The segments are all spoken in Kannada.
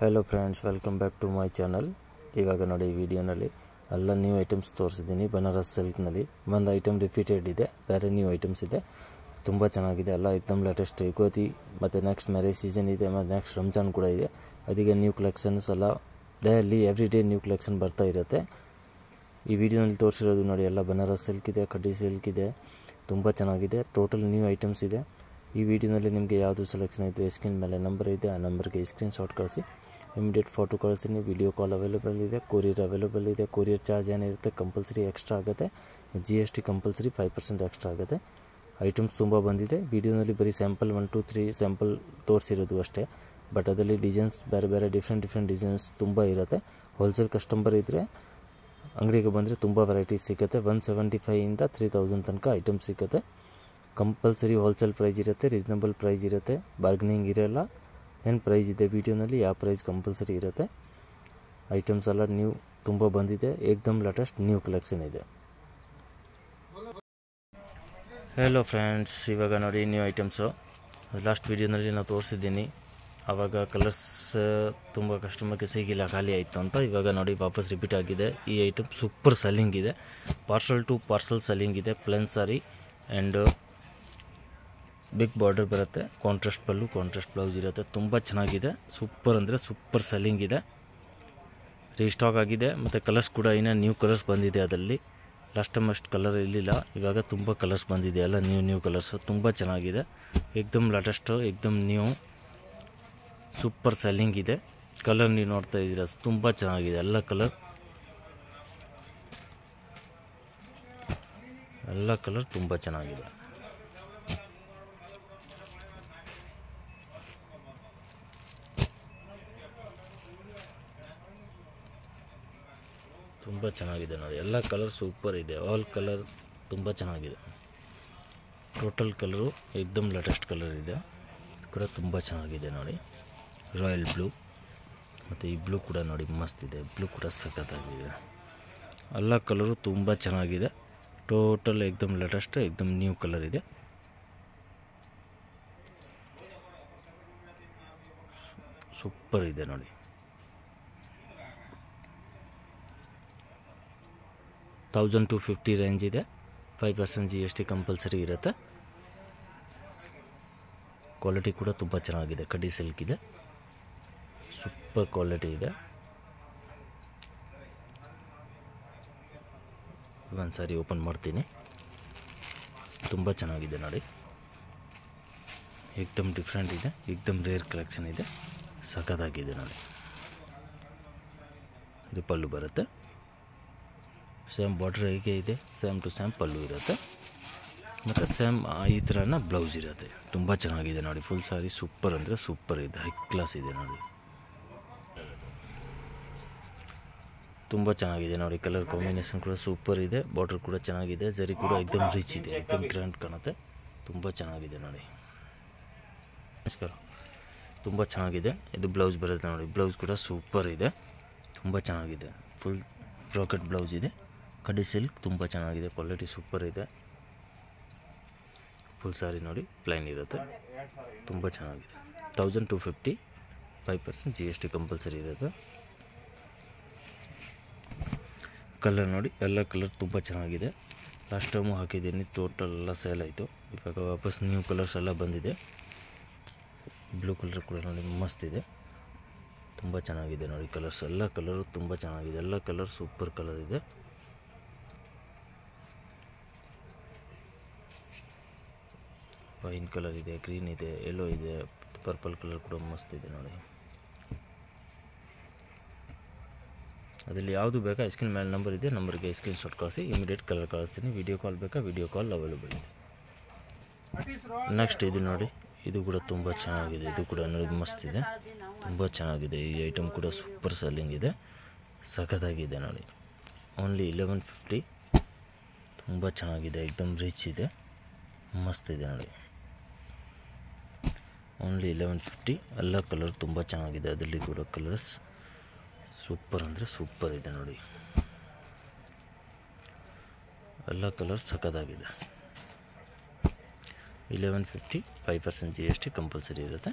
Hello friends welcome back to my channel. इवाग नोडी वीडियोनल्ली ಎಲ್ಲ ನ್ಯೂ ಐಟಮ್ಸ್ ತೋರಿಸಿದ್ದೀನಿ। ಬನಾರಸ್ ಸಿಲ್ಕ್ನಲ್ಲಿ ಒಂದು ಐಟಮ್ ರಿಪೀಟೆಡ್ ಇದೆ, ಬೇರೆ ನ್ಯೂ ಐಟಮ್ಸ್ ಇದೆ, ತುಂಬ ಚೆನ್ನಾಗಿದೆ ಎಲ್ಲ एकदम ಲೇಟೆಸ್ಟ್ ಯುಗಾದಿ ಮತ್ತು ನೆಕ್ಸ್ಟ್ ಮ್ಯಾರೇಜ್ ಸೀಸನ್ ಇದೆ ಮತ್ತು ನೆಕ್ಸ್ಟ್ ರಂಜಾನ್ ಕೂಡ ಇದೆ, ಅದಕ್ಕೆ ನ್ಯೂ ಕಲೆಕ್ಷನ್ಸ್ ಎಲ್ಲ daily every day new collection ಬರ್ತಾ ಇರುತ್ತೆ। ಈ ವಿಡಿಯೋನಲ್ಲಿ ತೋರಿಸಿರೋದು ನೋಡಿ ಎಲ್ಲ ಬನಾರಸ್ ಸಿಲ್ಕ್ ಇದೆ, ಕಡ್ಡಿ ಸಿಲ್ಕ್ ಇದೆ, ತುಂಬ ಚೆನ್ನಾಗಿದೆ, ಟೋಟಲ್ ನ್ಯೂ ಐಟಮ್ಸ್ ಇದೆ। ಈ ವಿಡಿಯೋನಲ್ಲಿ ನಿಮಗೆ ಯಾವುದು ಸೆಲೆಕ್ಷನ್ ಇದೆ ಸ್ಕ್ರೀನ್ ಮೇಲೆ ನಂಬರ್ ಇದೆ, ಆ ನಂಬರ್ಗೆ ಸ್ಕ್ರೀನ್ ಶಾಟ್ ಕಳಿಸಿ, ಇಮಿಡಿಯೇಟ್ ಫೋಟೋ ಕಳಿಸ್ತೀನಿ। ವಿಡಿಯೋ ಕಾಲ್ ಅವೈಲೇಬಲ್ ಇದೆ, ಕೊರಿಯರ್ ಅವೈಲೇಬಲ್ ಇದೆ। ಕೊರಿಯರ್ ಚಾರ್ಜ್ ಏನಿರುತ್ತೆ ಕಂಪಲ್ಸರಿ ಎಕ್ಸ್ಟ್ರಾ ಆಗುತ್ತೆ, GST ಕಂಪಲ್ಸರಿ 5% ಎಕ್ಸ್ಟ್ರಾ ಆಗುತ್ತೆ। ಐಟಮ್ಸ್ ತುಂಬ ಬಂದಿದೆ, ವಿಡಿಯೋನಲ್ಲಿ ಬರೀ ಸ್ಯಾಂಪಲ್ 1 2 3 ಸ್ಯಾಂಪಲ್ ತೋರಿಸಿರೋದು ಅಷ್ಟೇ, ಬಟ್ ಅದರಲ್ಲಿ ಡಿಸೈನ್ಸ್ ಬೇರೆ ಬೇರೆ ಡಿಫ್ರೆಂಟ್ ಡಿಸೈನ್ಸ್ ತುಂಬ ಇರುತ್ತೆ। ಹೋಲ್ಸೇಲ್ ಕಸ್ಟಮರ್ ಇದ್ದರೆ ಅಂಗಡಿಗೆ ಬಂದರೆ ತುಂಬ ವೆರೈಟೀಸ್ ಸಿಗುತ್ತೆ, 175 ಇಂದ 3000 ತನಕ ಐಟಮ್ಸ್ ಸಿಗುತ್ತೆ। ಕಂಪಲ್ಸರಿ ಹೋಲ್ಸೇಲ್ ಪ್ರೈಸ್ ಇರುತ್ತೆ, ರೀಸನಬಲ್ ಪ್ರೈಸ್ ಇರುತ್ತೆ, ಬಾರ್ಗನಿಂಗ್ ಇರೋಲ್ಲ। ಏನು ಪ್ರೈಸ್ ಇದೆ ವಿಡಿಯೋನಲ್ಲಿ ಯಾವ ಪ್ರೈಸ್ ಕಂಪಲ್ಸರಿ ಇರುತ್ತೆ। ಐಟಮ್ಸ್ ಎಲ್ಲ ನ್ಯೂ ತುಂಬ ಬಂದಿದೆ, ಏಕ್ದಮ್ ಲೇಟೆಸ್ಟ್ ನ್ಯೂ ಕಲೆಕ್ಷನ್ ಇದೆ। ಹೆಲೋ ಫ್ರೆಂಡ್ಸ್, ಇವಾಗ ನೋಡಿ ನ್ಯೂ ಐಟಮ್ಸು ಲಾಸ್ಟ್ ವಿಡಿಯೋನಲ್ಲಿ ನಾನು ತೋರಿಸಿದ್ದೀನಿ, ಆವಾಗ ಕಲರ್ಸ್ ತುಂಬ ಕಸ್ಟಮರ್ಗೆ ಸಿಗಿಲ್ಲ, ಖಾಲಿ ಆಯಿತು ಅಂತ। ಇವಾಗ ನೋಡಿ ವಾಪಸ್ ರಿಪೀಟ್ ಆಗಿದೆ। ಈ ಐಟಮ್ ಸೂಪರ್ ಸೆಲ್ಲಿಂಗ್ ಇದೆ, ಪಾರ್ಸಲ್ ಟು ಪಾರ್ಸಲ್ ಸೆಲ್ಲಿಂಗ್ ಇದೆ। Plain sari and big border ಬರುತ್ತೆ, ಕಾಂಟ್ರಾಸ್ಟ್ ಪಲ್ಲು ಕಾಂಟ್ರಾಸ್ಟ್ ಬ್ಲೌಸ್ ಇರುತ್ತೆ, ತುಂಬ ಚೆನ್ನಾಗಿದೆ, ಸೂಪರ್ ಅಂದರೆ ಸೂಪರ್ ಸೆಲ್ಲಿಂಗ್ ಇದೆ। ರೀಸ್ಟಾಕ್ ಆಗಿದೆ ಮತ್ತು ಕಲರ್ಸ್ ಕೂಡ ಇನ್ನೂ ನ್ಯೂ ಕಲರ್ಸ್ ಬಂದಿದೆ ಅದರಲ್ಲಿ। ಲಾಸ್ಟ್ ಟೈಮ್ ಅಷ್ಟು ಕಲರ್ ಇರಲಿಲ್ಲ, ಇವಾಗ ತುಂಬ ಕಲರ್ಸ್ ಬಂದಿದೆ, ಎಲ್ಲ ನ್ಯೂ ಕಲರ್ಸು, ತುಂಬ ಚೆನ್ನಾಗಿದೆ, ಏಕ್ದಮ್ ಲೇಟೆಸ್ಟು, ಏಕ್ದಮ್ ನ್ಯೂ, ಸೂಪರ್ ಸೆಲ್ಲಿಂಗ್ ಇದೆ। ಕಲರ್ ನೀವು ನೋಡ್ತಾ ಇದ್ದೀರಾ ತುಂಬ ಚೆನ್ನಾಗಿದೆ, ಎಲ್ಲ ಕಲರ್ ತುಂಬ ಚೆನ್ನಾಗಿದೆ। ತುಂಬ ಚೆನ್ನಾಗಿದೆ ನೋಡಿ, ಎಲ್ಲ ಕಲರ್ ಸೂಪರ್ ಇದೆ, ಆಲ್ ಕಲರ್ ತುಂಬ ಚೆನ್ನಾಗಿದೆ। ಟೋಟಲ್ ಕಲರು ಏಕ್ದಮ್ ಲೇಟೆಸ್ಟ್ ಕಲರ್ ಇದೆ, ಕೂಡ ತುಂಬ ಚೆನ್ನಾಗಿದೆ ನೋಡಿ, ರಾಯಲ್ ಬ್ಲೂ ಮತ್ತು ಈ ಬ್ಲೂ ಕೂಡ ನೋಡಿ ಮಸ್ತ್ ಇದೆ, ಬ್ಲೂ ಕೂಡ ಸಖತ್ತಾಗಿದೆ, ಎಲ್ಲ ಕಲರು ತುಂಬ ಚೆನ್ನಾಗಿದೆ। ಟೋಟಲ್ ಏಕ್ದಮ್ ಲೇಟೆಸ್ಟ್ ಏಕ್ದಮ್ ನ್ಯೂ ಕಲರ್ ಇದೆ, ಸೂಪರ್ ಇದೆ ನೋಡಿ। 1250 ರೇಂಜ್ ಇದೆ, 5% GST ಕಂಪಲ್ಸರಿ ಇರುತ್ತೆ। ಕ್ವಾಲಿಟಿ ಕೂಡ ತುಂಬ ಚೆನ್ನಾಗಿದೆ, ಕಡ್ಡಿ ಸಿಲ್ಕ್ ಇದೆ, ಸೂಪರ್ ಕ್ವಾಲಿಟಿ ಇದೆ। ಒಂದು ಸಾರಿ ಓಪನ್ ಮಾಡ್ತೀನಿ, ತುಂಬ ಚೆನ್ನಾಗಿದೆ ನೋಡಿ, ಏಕ್ದಮ್ ಡಿಫ್ರೆಂಟ್ ಇದೆ, ಏಕ್ದಮ್ ರೇರ್ ಕಲೆಕ್ಷನ್ ಇದೆ, ಸಖತ್ತಾಗಿದೆ ನೋಡಿ। ಇದು ಪಲ್ಲು ಬರುತ್ತೆ, ಸೇಮ್ ಬಾರ್ಡ್ರ್ ಹೇಗೆ ಇದೆ ಸೇಮ್ ಟು ಸೇಮ್ ಪಲ್ಲು ಇರುತ್ತೆ, ಮತ್ತು ಸೇಮ್ ಈ ಥರನ ಬ್ಲೌಸ್ ಇರುತ್ತೆ, ತುಂಬ ಚೆನ್ನಾಗಿದೆ ನೋಡಿ। ಫುಲ್ ಸಾರಿ ಸೂಪರ್ ಅಂದರೆ ಸೂಪರ್ ಇದೆ, ಹೈ ಕ್ಲಾಸ್ ಇದೆ ನೋಡಿ, ತುಂಬ ಚೆನ್ನಾಗಿದೆ ನೋಡಿ। ಕಲರ್ ಕಾಂಬಿನೇಷನ್ ಕೂಡ ಸೂಪರ್ ಇದೆ, ಬಾರ್ಡ್ರ್ ಕೂಡ ಚೆನ್ನಾಗಿದೆ, ಜರಿ ಕೂಡ ಏಕ್ದಮ್ ರಿಚ್ ಇದೆ, ಏಕ್ದಮ್ ಗ್ರ್ಯಾಂಡ್ ಕಾಣುತ್ತೆ, ತುಂಬ ಚೆನ್ನಾಗಿದೆ ನೋಡಿ। ನಮಸ್ಕಾರ, ತುಂಬ ಚೆನ್ನಾಗಿದೆ। ಇದು ಬ್ಲೌಸ್ ಬರುತ್ತೆ ನೋಡಿ, ಬ್ಲೌಸ್ ಕೂಡ ಸೂಪರ್ ಇದೆ, ತುಂಬ ಚೆನ್ನಾಗಿದೆ, ಫುಲ್ ಬ್ರಾಕೆಟ್ ಬ್ಲೌಸ್ ಇದೆ, ಕಡ್ಡಿ ಸಿಲ್ಕ್ ತುಂಬ ಚೆನ್ನಾಗಿದೆ, ಕ್ವಾಲಿಟಿ ಸೂಪರ್ ಇದೆ। ಫುಲ್ ಸಾರಿ ನೋಡಿ ಪ್ಲೈನ್ ಇರುತ್ತೆ, ತುಂಬ ಚೆನ್ನಾಗಿದೆ, 1250, 5% GST ಕಂಪಲ್ಸರಿ ಇರುತ್ತೆ। ಕಲರ್ ನೋಡಿ, ಎಲ್ಲ ಕಲರ್ ತುಂಬ ಚೆನ್ನಾಗಿದೆ, ಲಾಸ್ಟ್ ಟೈಮು ಹಾಕಿದ್ದೀನಿ, ಟೋಟಲ್ ಎಲ್ಲ ಸೇಲ್ ಆಯಿತು, ಇವಾಗ ವಾಪಸ್ ನ್ಯೂ ಕಲರ್ಸ್ ಎಲ್ಲ ಬಂದಿದೆ। ಬ್ಲೂ ಕಲರ್ ಕೂಡ ನೋಡಿ ಮಸ್ತ್ ಇದೆ, ತುಂಬ ಚೆನ್ನಾಗಿದೆ ನೋಡಿ, ಕಲರ್ಸ್ ಎಲ್ಲ ಕಲರು ತುಂಬ ಚೆನ್ನಾಗಿದೆ, ಎಲ್ಲ ಕಲರ್ ಸೂಪರ್ ಕಲರ್ ಇದೆ। ವೈನ್ ಕಲರ್ ಇದೆ, ಗ್ರೀನ್ ಇದೆ, ಯೆಲ್ಲೋ ಇದೆ, ಪರ್ಪಲ್ ಕಲರ್ ಕೂಡ ಮಸ್ತ್ ಇದೆ ನೋಡಿ। ಅದರಲ್ಲಿ ಯಾವುದು ಬೇಕಾ ಸ್ಕ್ರೀನ್ ಮೇಲೆ ನಂಬರ್ ಇದೆ, ನಂಬರ್ಗೆ ಸ್ಕ್ರೀನ್ ಶಾಟ್ ಕಳಿಸಿ, ಇಮಿಡಿಯೇಟ್ ಕಲರ್ ಕಳಿಸ್ತೀನಿ। ವಿಡಿಯೋ ಕಾಲ್ ಬೇಕಾ, ವಿಡಿಯೋ ಕಾಲ್ ಅವೈಲೇಬಲ್ ಇದೆ। ನೆಕ್ಸ್ಟ್ ಇದು ನೋಡಿ, ಇದು ಕೂಡ ತುಂಬ ಚೆನ್ನಾಗಿದೆ, ಇದು ಕೂಡ ನೋಡಿ ಮಸ್ತ್ ಇದೆ, ತುಂಬ ಚೆನ್ನಾಗಿದೆ, ಈ ಐಟಮ್ ಕೂಡ ಸೂಪರ್ ಸೆಲ್ಲಿಂಗ್ ಇದೆ, ಸಖತ್ತಾಗಿದೆ ನೋಡಿ। ಓನ್ಲಿ 1150, ತುಂಬ ಚೆನ್ನಾಗಿದೆ, ಏಕ್ದಮ್ ರಿಚ್ ಇದೆ, ಮಸ್ತ್ ಇದೆ ನೋಡಿ, ಓನ್ಲಿ 1150, ಎಲ್ಲ ಕಲರ್ ತುಂಬ ಚೆನ್ನಾಗಿದೆ, ಅದರಲ್ಲಿ ಕೂಡ ಕಲರ್ಸ್ ಸೂಪರ್ ಅಂದರೆ ಸೂಪರ್ ಇದೆ ನೋಡಿ, ಎಲ್ಲ ಕಲರ್ ಸಖತ್ತಾಗಿದೆ। 1150, 5% GST ಕಂಪಲ್ಸರಿ ಇರುತ್ತೆ,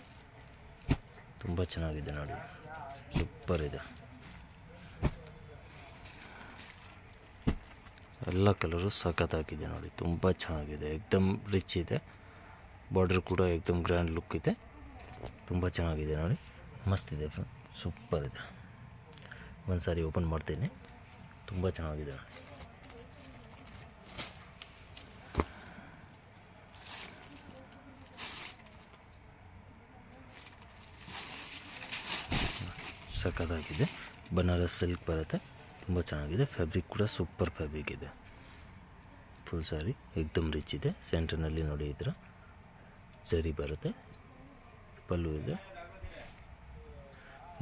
ತುಂಬ ಚೆನ್ನಾಗಿದೆ ನೋಡಿ। ಸೂಪರ್ ಇದೆ. ಎಲ್ಲ ಕಲರು ಸಖತ್ತಾಗಿದೆ ನೋಡಿ, ತುಂಬ ಚೆನ್ನಾಗಿದೆ, ಏಕ್ದಮ್ ರಿಚ್ ಇದೆ. ಬಾರ್ಡರ್ ಕೂಡ ಏಕ್ದಮ್ ಗ್ರ್ಯಾಂಡ್ ಲುಕ್ ಇದೆ, ತುಂಬ ಚೆನ್ನಾಗಿದೆ ನೋಡಿ, ಮಸ್ತ್ ಇದೆ ಫ್ರೆಂಡ್, ಸೂಪರ್ ಇದೆ. ಒಂದು ಸಾರಿ ಓಪನ್ ಮಾಡ್ತೀನಿ, ತುಂಬ ಚೆನ್ನಾಗಿದೆ. ಸಖತ್ತಾಗಿದೆ, ಬನಾರಸ್ ಸಿಲ್ಕ್ ಬರುತ್ತೆ, ತುಂಬ ಚೆನ್ನಾಗಿದೆ. ಫ್ಯಾಬ್ರಿಕ್ ಕೂಡ ಸೂಪರ್ ಫ್ಯಾಬ್ರಿಕ್ ಇದೆ. ಫುಲ್ ಸಾರಿ ಏಕ್ದಮ್ ರಿಚ್ ಇದೆ. ಸೆಂಟರ್ನಲ್ಲಿ ನೋಡಿ ಈ ಥರ ಸರಿ ಬರುತ್ತೆ, ಪಲ್ಲು ಇದೆ,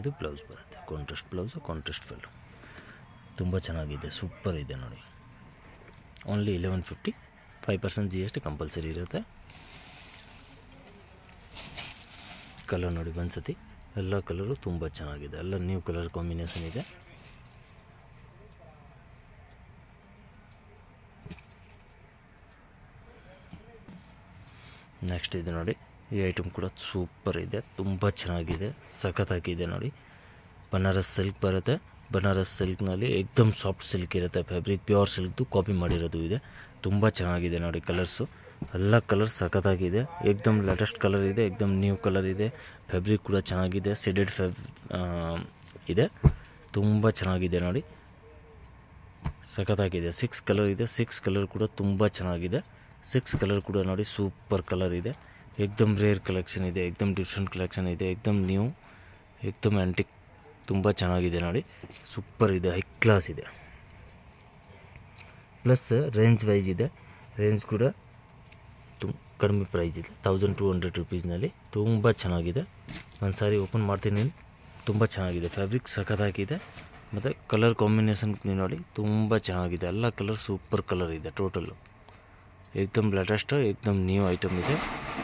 ಇದು ಬ್ಲೌಸ್ ಬರುತ್ತೆ, ಕಾಂಟ್ರಾಸ್ಟ್ ಬ್ಲೌಸು, ಕಾಂಟ್ರಾಸ್ಟ್ ಪಲ್ಲು, ತುಂಬ ಚೆನ್ನಾಗಿದೆ, ಸೂಪರ್ ಇದೆ ನೋಡಿ. ಓನ್ಲಿ 1150, 5% GST ಕಂಪಲ್ಸರಿ ಇರುತ್ತೆ. ಕಲರ್ ನೋಡಿ ಒಂದ್ಸತಿ, ಎಲ್ಲ ಕಲರು ತುಂಬ ಚೆನ್ನಾಗಿದೆ, ಎಲ್ಲ ನ್ಯೂ ಕಲರ್ ಕಾಂಬಿನೇಷನ್ ಇದೆ. ನೆಕ್ಸ್ಟ್ ಇದೆ ನೋಡಿ, ಈ ಐಟಮ್ ಕೂಡ ಸೂಪರ್ ಇದೆ, ತುಂಬ ಚೆನ್ನಾಗಿದೆ, ಸಖತ್ತಾಗಿದೆ ನೋಡಿ. ಬನಾರಸ್ ಸಿಲ್ಕ್ ಬರುತ್ತೆ, ಬನಾರಸ್ ಸಿಲ್ಕ್ನಲ್ಲಿ ಏಕ್ದಮ್ ಸಾಫ್ಟ್ ಸಿಲ್ಕ್ ಇರುತ್ತೆ, ಫ್ಯಾಬ್ರಿಕ್ ಪ್ಯೂರ್ ಸಿಲ್ಕ್ದು ಕಾಪಿ ಮಾಡಿರೋದು ಇದೆ, ತುಂಬ ಚೆನ್ನಾಗಿದೆ ನೋಡಿ. ಕಲರ್ಸು ಎಲ್ಲ ಕಲರ್ ಸಖತ್ತಾಗಿದೆ, ಏಕ್ದಮ್ ಲೇಟೆಸ್ಟ್ ಕಲರ್ ಇದೆ, ಏಕ್ದಮ್ ನ್ಯೂ ಕಲರ್ ಇದೆ. ಫ್ಯಾಬ್ರಿಕ್ ಕೂಡ ಚೆನ್ನಾಗಿದೆ, ಸೆಡೆಡ್ ಇದೆ, ತುಂಬ ಚೆನ್ನಾಗಿದೆ ನೋಡಿ, ಸಖತ್ತಾಗಿದೆ. 6 ಕಲರ್ ಇದೆ, 6 ಕಲರ್ ಕೂಡ ತುಂಬ ಚೆನ್ನಾಗಿದೆ. 6 ಕಲರ್ ಕೂಡ ನೋಡಿ ಸೂಪರ್ ಕಲರ್ ಇದೆ, ಏಕ್ದಮ್ ರೇರ್ ಕಲೆಕ್ಷನ್ ಇದೆ, ಏಕ್ದಮ್ ಡಿಫ್ರೆಂಟ್ ಕಲೆಕ್ಷನ್ ಇದೆ, ಏಕ್ದಮ್ ನ್ಯೂ, ಏಕ್ದಮ್ ಆ್ಯಂಟಿಕ್, ತುಂಬ ಚೆನ್ನಾಗಿದೆ ನೋಡಿ, ಸೂಪರ್ ಇದೆ, ಹೈ ಕ್ಲಾಸ್ ಇದೆ. ಪ್ಲಸ್ ರೇಂಜ್ ವೈಸ್ ಇದೆ, ರೇಂಜ್ ಕೂಡ ಕಡಿಮೆ ಪ್ರೈಸ್ ಇದೆ, 1200 ರುಪೀಸ್ನಲ್ಲಿ, ತುಂಬ ಚೆನ್ನಾಗಿದೆ. ಒಂದು ಸಾರಿ ಓಪನ್ ಮಾಡ್ತೀನಿ, ತುಂಬ ಚೆನ್ನಾಗಿದೆ, ಫ್ಯಾಬ್ರಿಕ್ ಸಖತ್ತಾಗಿದೆ, ಮತ್ತು ಕಲರ್ ಕಾಂಬಿನೇಷನ್ ನೋಡಿ ತುಂಬ ಚೆನ್ನಾಗಿದೆ, ಎಲ್ಲ ಕಲರ್ ಸೂಪರ್ ಕಲರ್ ಇದೆ. ಟೋಟಲ್ಲು ಏಕ್ದಮ್ ಲೇಟೆಸ್ಟ್, ಏಕ್ದಮ್ ನ್ಯೂ ಐಟಮ್ ಇದೆ.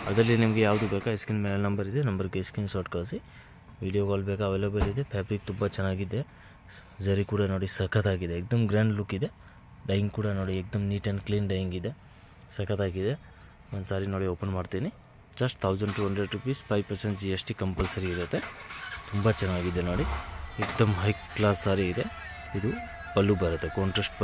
ಅದರಲ್ಲಿ ನಿಮಗೆ ಯಾವುದು ಬೇಕಾ ಸ್ಕ್ರೀನ್ ಮೇಲೆ ನಂಬರ್ ಇದೆ, ನಂಬರ್ಗೆ ಸ್ಕ್ರೀನ್ ಶಾಟ್ ಕಳಿಸಿ. ವೀಡಿಯೋ ಕಾಲ್ ಬೇಕಾ ಅವೈಲೇಬಲ್ ಇದೆ. ಫ್ಯಾಬ್ರಿಕ್ ತುಂಬ ಚೆನ್ನಾಗಿದೆ, ಜರಿ ಕೂಡ ನೋಡಿ ಸಖತ್ತಾಗಿದೆ, ಏಕ್ದಮ್ ಗ್ರ್ಯಾಂಡ್ ಲುಕ್ ಇದೆ. ಡೈಯಿಂಗ್ ಕೂಡ ನೋಡಿ ಏಕ್ದಮ್ ನೀಟ್ ಆ್ಯಂಡ್ ಕ್ಲೀನ್ ಡೈಯಿಂಗ್ ಇದೆ, ಸಖತ್ತಾಗಿದೆ. ಒಂದು ಸಾರಿ ನೋಡಿ ಓಪನ್ ಮಾಡ್ತೀನಿ, ಜಸ್ಟ್ 1200 ರುಪೀಸ್, 5% GST ಕಂಪಲ್ಸರಿ ಇರುತ್ತೆ, ತುಂಬ ಚೆನ್ನಾಗಿದೆ ನೋಡಿ, ಏಕ್ದಮ್ ಹೈ ಕ್ಲಾಸ್ ಸಾರಿ ಇದೆ. ಇದು ಪಲ್ಲು ಬರುತ್ತೆ, ಕಾಂಟ್ರಾಸ್ಟ್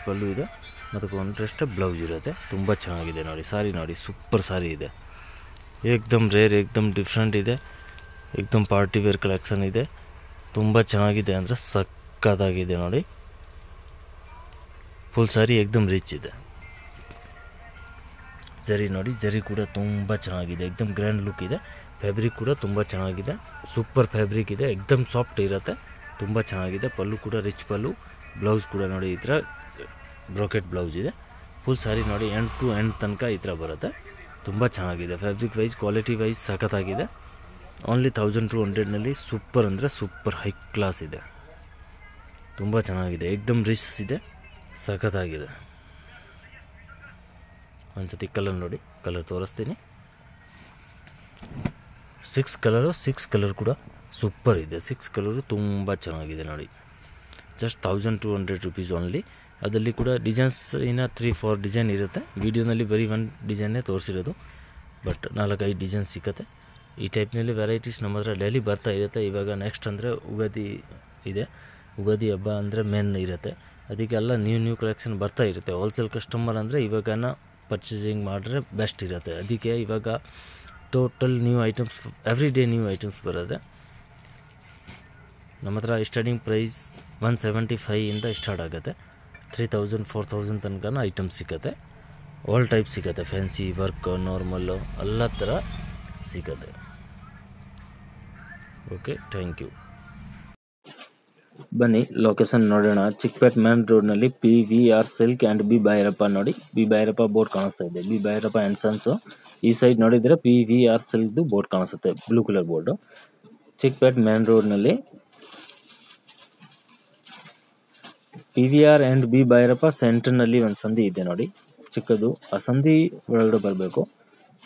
ಪಲ್ಲು ಇದೆ, ಮತ್ತು ಕಾಂಟ್ರಾಸ್ಟ್ ಬ್ಲೌಸ್ ಇರುತ್ತೆ, ತುಂಬ ಚೆನ್ನಾಗಿದೆ ನೋಡಿ. ಸಾರಿ ನೋಡಿ ಸೂಪರ್ ಸಾರಿ ಇದೆ, ಏಕ್ದಮ್ ರೇರ್, ಏಕ್ದಮ್ ಡಿಫ್ರೆಂಟ್ ಇದೆ, ಏಕ್ದಮ್ ಪಾರ್ಟಿ ವೇರ್ ಕಲೆಕ್ಷನ್ ಇದೆ, ತುಂಬ ಚೆನ್ನಾಗಿದೆ ಅಂದರೆ ಸಕ್ಕತ್ತಾಗಿದೆ ನೋಡಿ. ಫುಲ್ ಸಾರಿ ಏಕ್ದಮ್ ರಿಚ್ ಇದೆ. ಜರಿ ನೋಡಿ, ಜರಿ ಕೂಡ ತುಂಬ ಚೆನ್ನಾಗಿದೆ, ಏಕ್ದಮ್ ಗ್ರ್ಯಾಂಡ್ ಲುಕ್ ಇದೆ. ಫ್ಯಾಬ್ರಿಕ್ ಕೂಡ ತುಂಬ ಚೆನ್ನಾಗಿದೆ, ಸೂಪರ್ ಫ್ಯಾಬ್ರಿಕ್ ಇದೆ, ಏಕ್ದಮ್ ಸಾಫ್ಟ್ ಇರುತ್ತೆ, ತುಂಬ ಚೆನ್ನಾಗಿದೆ. ಪಲ್ಲು ಕೂಡ ರಿಚ್ ಪಲ್ಲು, ಬ್ಲೌಸ್ ಕೂಡ ನೋಡಿ ಈ ಥರ ಬ್ರೋಕೆಟ್ ಬ್ಲೌಸ್ ಇದೆ. ಫುಲ್ ಸಾರಿ ನೋಡಿ ಎಂಡ್ ಟು ಎಂಡ್ ತನಕ ಈ ಥರ ಬರುತ್ತೆ, ತುಂಬ ಚೆನ್ನಾಗಿದೆ. ಫ್ಯಾಬ್ರಿಕ್ ವೈಸ್, ಕ್ವಾಲಿಟಿ ವೈಸ್ ಸಖತ್ತಾಗಿದೆ. ಓನ್ಲಿ 1200ನಲ್ಲಿ ಸೂಪರ್ ಅಂದರೆ ಸೂಪರ್ ಹೈ ಕ್ಲಾಸ್ ಇದೆ, ತುಂಬ ಚೆನ್ನಾಗಿದೆ, ಏಕ್ದಮ್ ರಿಚ್ ಇದೆ, ಸಖತ್ತಾಗಿದೆ. ಒಂದ್ಸತಿ ಕಲರ್ ನೋಡಿ, ಕಲರ್ ತೋರಿಸ್ತೀನಿ. 6 ಕಲರ್ ಕೂಡ ಸೂಪರ್ ಇದೆ, 6 ಕಲರು ತುಂಬ ಚೆನ್ನಾಗಿದೆ ನೋಡಿ. Just 1200 rupees only. ಅದರಲ್ಲಿ ಕೂಡ ಡಿಸೈನ್ಸ್ ಇನ್ನು 3-4 ಡಿಸೈನ್ ಇರುತ್ತೆ. ವೀಡಿಯೋನಲ್ಲಿ ಬರೀ 1 ಡಿಸೈನ್ನೇ ತೋರಿಸಿರೋದು, ಬಟ್ 4-5 ಡಿಸೈನ್ ಸಿಗುತ್ತೆ. ಈ ಟೈಪ್ನಲ್ಲಿ ವೆರೈಟೀಸ್ ನಮ್ಮ ಹತ್ರ ಡೈಲಿ ಬರ್ತಾ ಇರುತ್ತೆ. ಇವಾಗ ನೆಕ್ಸ್ಟ್ ಅಂದರೆ ಯುಗಾದಿ ಇದೆ, ಯುಗಾದಿ ಹಬ್ಬ ಅಂದರೆ ಮೇನ್ ಇರುತ್ತೆ, ಅದಕ್ಕೆಲ್ಲ ನ್ಯೂ ಕಲೆಕ್ಷನ್ ಬರ್ತಾ ಇರುತ್ತೆ. ಹೋಲ್ಸೇಲ್ ಕಸ್ಟಮರ್ ಅಂದರೆ ಇವಾಗನ ಪರ್ಚೇಸಿಂಗ್ ಮಾಡಿದ್ರೆ ಬೆಸ್ಟ್ ಇರುತ್ತೆ. ಅದಕ್ಕೆ ಇವಾಗ total new items, every day new items ಬರುತ್ತೆ. ನಮ್ಮ ಹತ್ರ ಸ್ಟಾರ್ಟಿಂಗ್ ಪ್ರೈಸ್ 175ಇಂದ ಸ್ಟಾರ್ಟ್ ಆಗುತ್ತೆ, 3000 4000 ತನಕ ಐಟಮ್ಸ್ ಸಿಗುತ್ತೆ. ಆಲ್ ಟೈಪ್ ಸಿಗುತ್ತೆ, ಫ್ಯಾನ್ಸಿ, ವರ್ಕ್, ನಾರ್ಮಲ್ಲು ಎಲ್ಲ ಥರ ಸಿಗುತ್ತೆ. Okay, thank you. ಬನ್ನಿ ಲೊಕೇಶನ್ ನೋಡೋಣ. ಚಿಕ್ಕಪೇಟ್ ಮೇನ್ ರೋಡ್ನಲ್ಲಿ PVR silk and B Bhairappa ನೋಡಿ, ಬಿ ಭೈರಪ್ಪ ಬೋರ್ಡ್ ಕಾಣಿಸ್ತಾ ಇದೆ, ಬಿ ಭೈರಪ್ಪ ಆ್ಯಂಡ್ ಸನ್ಸು. ಈ ಸೈಡ್ ನೋಡಿದರೆ PVR ಸಿಲ್ಕ್ದು ಬೋರ್ಡ್ ಕಾಣಿಸುತ್ತೆ, blue colour board. Chickpet main ರೋಡ್ನಲ್ಲಿ PVR ಆ್ಯಂಡ್ ಬಿ ಭೈರಪ್ಪ ಸೆಂಟರ್ನಲ್ಲಿ ಒಂದು ಸಂಧಿ ಇದೆ ನೋಡಿ, ಚಿಕ್ಕದು. ಆ ಸಂಧಿ ಒಳಗಡೆ ಬರಬೇಕು.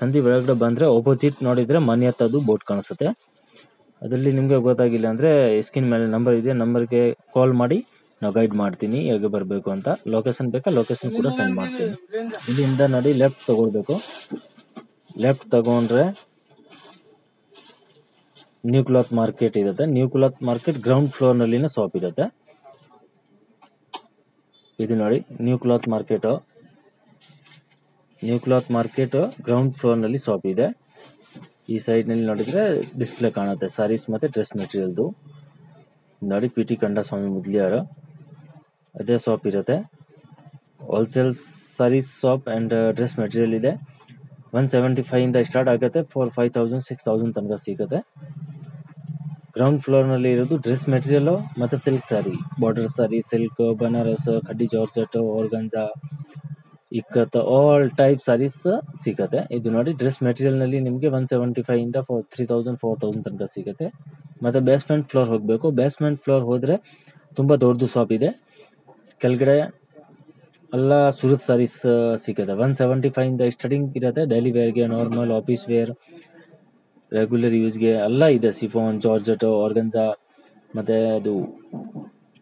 ಸಂಧಿ ಒಳಗಡೆ ಬಂದರೆ ಆಪೋಸಿಟ್ ನೋಡಿದರೆ ಮನೆಯತ್ತದು ಬೋರ್ಡ್ ಕಾಣಿಸುತ್ತೆ. ಅದರಲ್ಲಿ ನಿಮಗೆ ಗೊತ್ತಾಗಿಲ್ಲ ಅಂದರೆ ಸ್ಕ್ರೀನ್ ಮೇಲೆ ನಂಬರ್ ಇದೆ, ನಂಬರ್ಗೆ ಕಾಲ್ ಮಾಡಿ ನಾವು ಗೈಡ್ ಮಾಡ್ತೀನಿ ಹೇಗೆ ಬರಬೇಕು ಅಂತ. ಲೊಕೇಶನ್ ಬೇಕಾ, ಲೊಕೇಶನ್ ಕೂಡ ಸೆಂಡ್ ಮಾಡ್ತೀನಿ. ಇಲ್ಲಿಂದ ನೋಡಿ ಲೆಫ್ಟ್ ತಗೊಳ್ಬೇಕು. ಲೆಫ್ಟ್ ತಗೊಂಡ್ರೆ ನ್ಯೂ ಕ್ಲಾತ್ ಮಾರ್ಕೆಟ್ ಇರುತ್ತೆ. New cloth market ground floor ನಲ್ಲಿನ ಶಾಪ್ ಇರುತ್ತೆ. ಇದು ನೋಡಿ new cloth market ground floor ನಲ್ಲಿ ಶಾಪ್ ಇದೆ. ಈ ಸೈಡ್ ನಲ್ಲಿ ನೋಡಿದ್ರೆ ಡಿಸ್ಪ್ಲೇ ಕಾಣುತ್ತೆ ಸಾರೀಸ್ ಮತ್ತೆ ಡ್ರೆಸ್ ಮೆಟೀರಿಯಲ್ದು. ನೋಡಿ PT ಕಂಡಸ್ವಾಮಿ ಮುದ್ಲಿಯಾರ ಅದೇ ಶಾಪ್ ಇರುತ್ತೆ. Wholesale sarees shop and dress material ಇದೆ. 175 ಇಂದ ಸ್ಟಾರ್ಟ್ ಆಗುತ್ತೆ ಫಾರ್ 5000 6000 ತನಕ ಸಿಗುತ್ತೆ. ಗ್ರೌಂಡ್ ಫ್ಲೋರ್ ನಲ್ಲಿ ಇರೋದು ಡ್ರೆಸ್ ಮೆಟೀರಿಯಲ್ ಮತ್ತೆ silk sari, border sari, silk, Banaras, khaddi georgette, organza, ikat all type saris ಸಿಗುತ್ತೆ. ಇದು ನೋಡಿ ಡ್ರೆಸ್ ಮೆಟೀರಿಯಲ್ ನಲ್ಲಿ ನಿಮಗೆ 175 ಇಂದ 3000 4000 ತನಕ ಸಿಗುತ್ತೆ. ಮತ್ತೆ ಬೇಸ್ಮೆಂಟ್ ಫ್ಲೋರ್ ಹೋಗಬೇಕು. ಬೇಸ್ಮೆಂಟ್ ಫ್ಲೋರ್ ಹೋದ್ರೆ ತುಂಬಾ ದೊಡ್ಡದು ಶಾಪ್ ಇದೆ. ಕೆಳಗಡೆ ಎಲ್ಲ ಸೂರತ್ ಸಾರೀಸ್ ಸಿಗುತ್ತೆ. 175 ಇಂದ ಸ್ಟಾರ್ಟಿಂಗ್ ಇರುತ್ತೆ. ಡೈಲಿ ವೇರ್ಗೆ, ನಾರ್ಮಲ್, ಆಫೀಸ್ ವೇರ್, ರೆಗ್ಯುಲರ್ ಯೂಸ್ಗೆ ಎಲ್ಲ ಇದೆ. ಸಿಫಾನ್, ಜಾರ್ಜೆಟ್, ಆರ್ಗಂಜಾ ಮತ್ತೆ ಅದು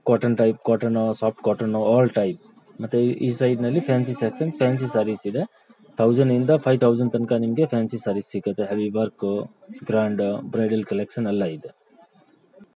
cotton type, cotton, soft cotton, all type. ಮತ್ತೆ ಈ ಸೈಡ್ ನಲ್ಲಿ ಫ್ಯಾನ್ಸಿ ಸೆಕ್ಷನ್, ಫ್ಯಾನ್ಸಿ ಸಾರೀಸ್ ಇದೆ. 1000 ಇಂದ 5000 ತನಕ ನಿಮಗೆ ಫ್ಯಾನ್ಸಿ ಸಾರೀಸ್ ಸಿಗುತ್ತೆ. Heavy work, grand, bridal collection ಎಲ್ಲ ಇದೆ.